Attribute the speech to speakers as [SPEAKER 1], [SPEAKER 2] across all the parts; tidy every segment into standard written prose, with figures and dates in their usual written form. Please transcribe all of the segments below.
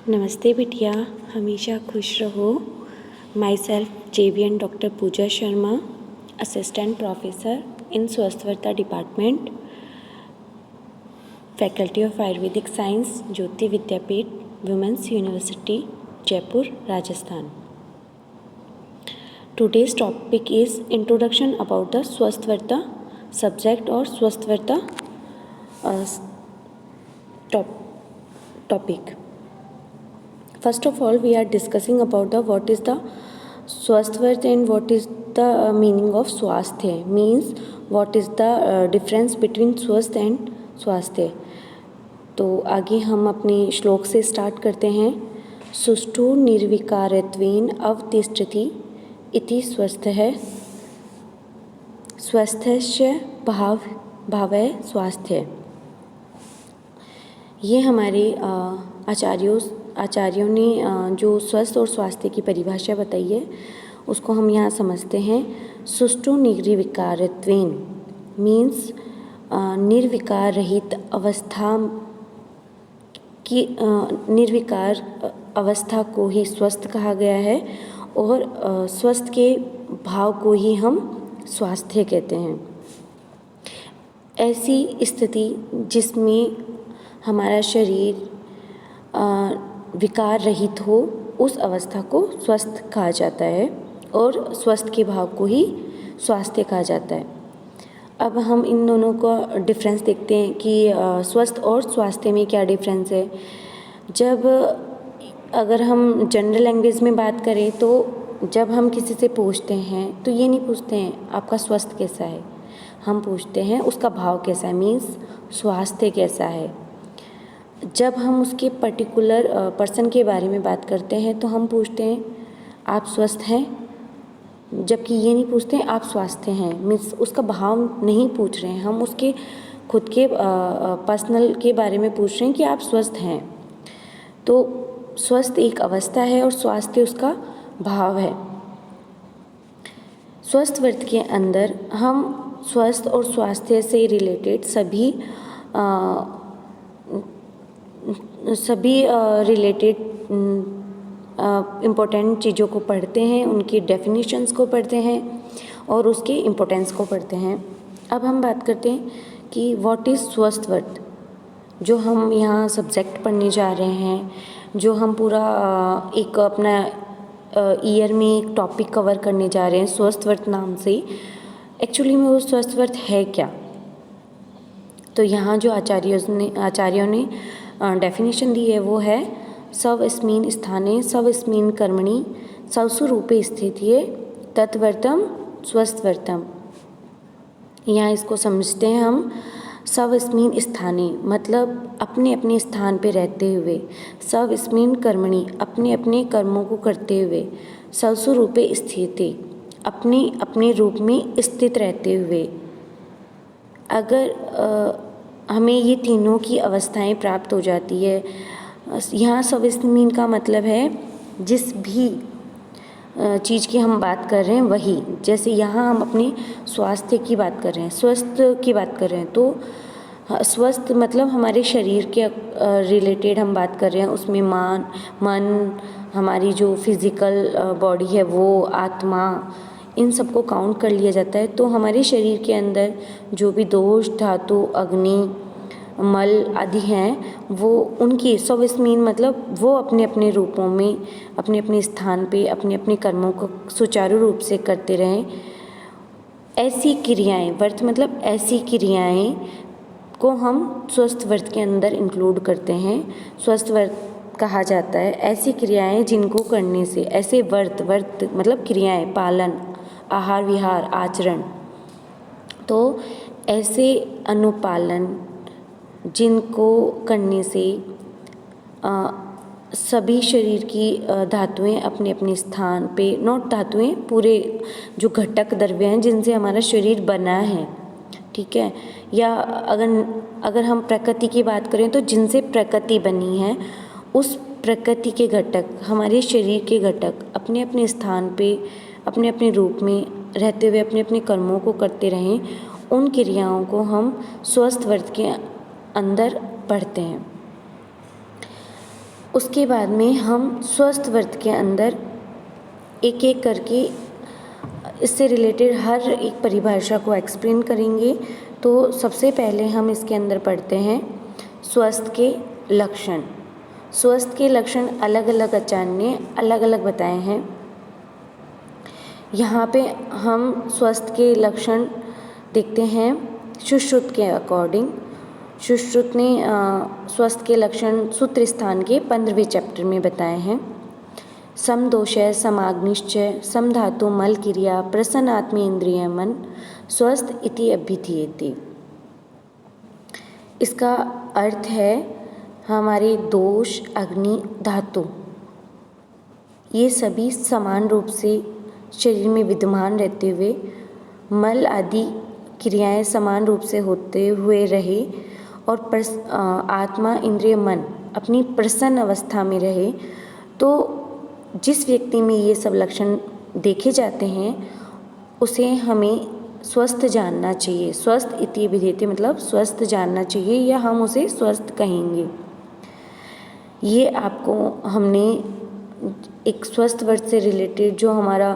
[SPEAKER 1] नमस्ते बिटिया, हमेशा खुश रहो। Myself JVN doctor Pooja Sharma, assistant professor in Swasthavritta department, faculty of ayurvedic science, Jyoti Vidyapeeth, women's university, Jaipur, Rajasthan. Today's topic is introduction about the Swasthavritta subject और Swasthavritta topic. First of all, we are discussing about what is the swasthvarta and what is the meaning of swasthya. Means what is the difference between swasth and swasthya. तो आगे हम अपने श्लोक से start करते हैं. सुष्ठु निर्विकारत्वेन अवतिष्ठति इति स्वस्थः स्वस्थस्य भावः स्वास्थ्य. ये हमारे आचार्यों ने जो स्वस्थ और स्वास्थ्य की परिभाषा बताई है उसको हम यहाँ समझते हैं. सुष्ठु निर्विकारत्वेन मीन्स निर्विकार रहित अवस्था की निर्विकार अवस्था को ही स्वस्थ कहा गया है और स्वस्थ के भाव को ही हम स्वास्थ्य कहते हैं. ऐसी स्थिति जिसमें हमारा शरीर विकार रहित हो उस अवस्था को स्वस्थ कहा जाता है और स्वस्थ के भाव को ही स्वास्थ्य कहा जाता है. अब हम इन दोनों का डिफरेंस देखते हैं कि स्वस्थ और स्वास्थ्य में क्या डिफरेंस है. जब अगर हम जनरल लैंग्वेज में बात करें तो जब हम किसी से पूछते हैं तो ये नहीं पूछते हैं आपका स्वास्थ्य कैसा है, हम पूछते हैं उसका भाव कैसा है, मीन्स स्वास्थ्य कैसा है. जब हम उसके पर्टिकुलर पर्सन के बारे में बात करते हैं तो हम पूछते हैं आप स्वस्थ हैं, जबकि ये नहीं पूछते हैं आप स्वास्थ्य हैं. मीन्स उसका भाव नहीं पूछ रहे हैं, हम उसके खुद के पर्सनल के बारे में पूछ रहे हैं कि आप स्वस्थ हैं. तो स्वस्थ एक अवस्था है और स्वास्थ्य उसका भाव है. स्वस्थ वर्त के अंदर हम स्वस्थ और स्वास्थ्य से रिलेटेड सभी रिलेटेड इम्पोर्टेंट चीज़ों को पढ़ते हैं, उनकी डेफिनेशंस को पढ़ते हैं और उसके इम्पोर्टेंस को पढ़ते हैं. अब हम बात करते हैं कि व्हाट इज़ स्वस्थ वर्त. जो हम यहाँ सब्जेक्ट पढ़ने जा रहे हैं, जो हम पूरा एक अपना ईयर में एक टॉपिक कवर करने जा रहे हैं स्वस्थ वर्त नाम से, एक्चुअली में वो स्वस्थ वर्त है क्या. तो यहाँ जो आचार्यों ने डेफिनेशन दी है वो है सवस्मिन् स्थाने सवस्मिन् कर्मणि सवसु रूपे स्थितिये तत्वर्तम स्वस्थवर्तम. यहाँ इसको समझते हैं हम. सवस्मिन् स्थाने मतलब अपने अपने स्थान पे रहते हुए, सवस्मिन् कर्मणि अपने अपने कर्मों को करते हुए, सवसु रूपे स्थिते अपने अपने रूप में स्थित रहते हुए. अगर हमें ये तीनों की अवस्थाएं प्राप्त हो जाती है. यहाँ सवस्मिन् का मतलब है जिस भी चीज़ की हम बात कर रहे हैं वही. जैसे यहाँ हम अपने स्वास्थ्य की बात कर रहे हैं, स्वस्थ की बात कर रहे हैं, तो स्वस्थ मतलब हमारे शरीर के रिलेटेड हम बात कर रहे हैं. उसमें मन हमारी जो फिज़िकल बॉडी है वो, आत्मा, इन सबको काउंट कर लिया जाता है. तो हमारे शरीर के अंदर जो भी दोष, धातु, अग्नि, मल आदि हैं वो उनकी सवस्मिन् मतलब वो अपने अपने रूपों में अपने अपने स्थान पे अपने अपने कर्मों को सुचारू रूप से करते रहें. ऐसी क्रियाएं, वर्त मतलब ऐसी क्रियाएं को हम स्वस्थ वर्त के अंदर इंक्लूड करते हैं. स्वस्थ वर्त कहा जाता है ऐसी क्रियाएं जिनको करने से, ऐसे वर्त मतलब क्रियाएं, पालन, आहार विहार, आचरण, तो ऐसे अनुपालन जिनको करने से सभी शरीर की धातुएं अपने अपने स्थान पे, नॉट धातुएं, पूरे जो घटक द्रव्य हैं जिनसे हमारा शरीर बना है, ठीक है. या अगर हम प्रकृति की बात करें तो जिनसे प्रकृति बनी है उस प्रकृति के घटक, हमारे शरीर के घटक अपने अपने स्थान पे अपने अपने रूप में रहते हुए अपने अपने कर्मों को करते रहें. उन क्रियाओं को हम स्वस्थ वर्त के अंदर पढ़ते हैं. उसके बाद में हम स्वस्थ व्रत के अंदर एक एक करके इससे रिलेटेड हर एक परिभाषा को एक्सप्लेन करेंगे। तो सबसे पहले हम इसके अंदर पढ़ते हैं स्वस्थ के लक्षण। स्वस्थ के लक्षण अलग अलग आचार्य ने अलग अलग बताए हैं। यहाँ पे हम स्वस्थ के लक्षण देखते हैं सुश्रुत के अकॉर्डिंग। सुश्रुत ने स्वस्थ के लक्षण सूत्र स्थान के 15वें चैप्टर में बताए हैं। समदोषय, समाग्निश्चय, समधातु मल क्रिया, प्रसन्नात्मी इंद्रिय मन, स्वस्थ इति अभिधीयते। इसका अर्थ है हमारे दोष, अग्नि, धातु ये सभी समान रूप से शरीर में विद्यमान रहते हुए मल आदि क्रियाएं समान रूप से होते हुए रहे और आत्मा, इंद्रिय, मन अपनी प्रसन्न अवस्था में रहे। तो जिस व्यक्ति में ये सब लक्षण देखे जाते हैं उसे हमें स्वस्थ जानना चाहिए। स्वस्थ इति विधेयते मतलब स्वस्थ जानना चाहिए या हम उसे स्वस्थ कहेंगे। ये आपको हमने एक स्वस्थ व्रत से रिलेटेड जो हमारा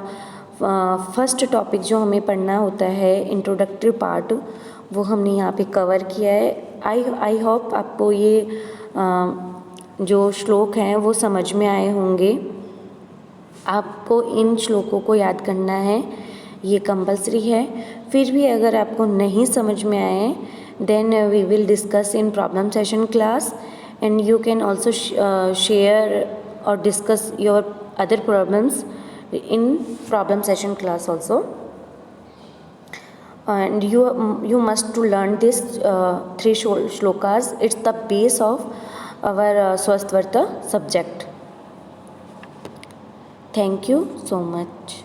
[SPEAKER 1] फर्स्ट टॉपिक जो हमें पढ़ना होता है इंट्रोडक्टरी पार्ट, वो हमने यहाँ पे कवर किया है। आई होप आपको ये जो श्लोक हैं वो समझ में आए होंगे। आपको इन श्लोकों को याद करना है, ये कंपलसरी है। फिर भी अगर आपको नहीं समझ में आए then we will discuss in problem session class and you can also share और discuss your other problems in problem session class also, and you must to learn this 3 shlokas. It's the base of our Swasthvarta subject. Thank you so much.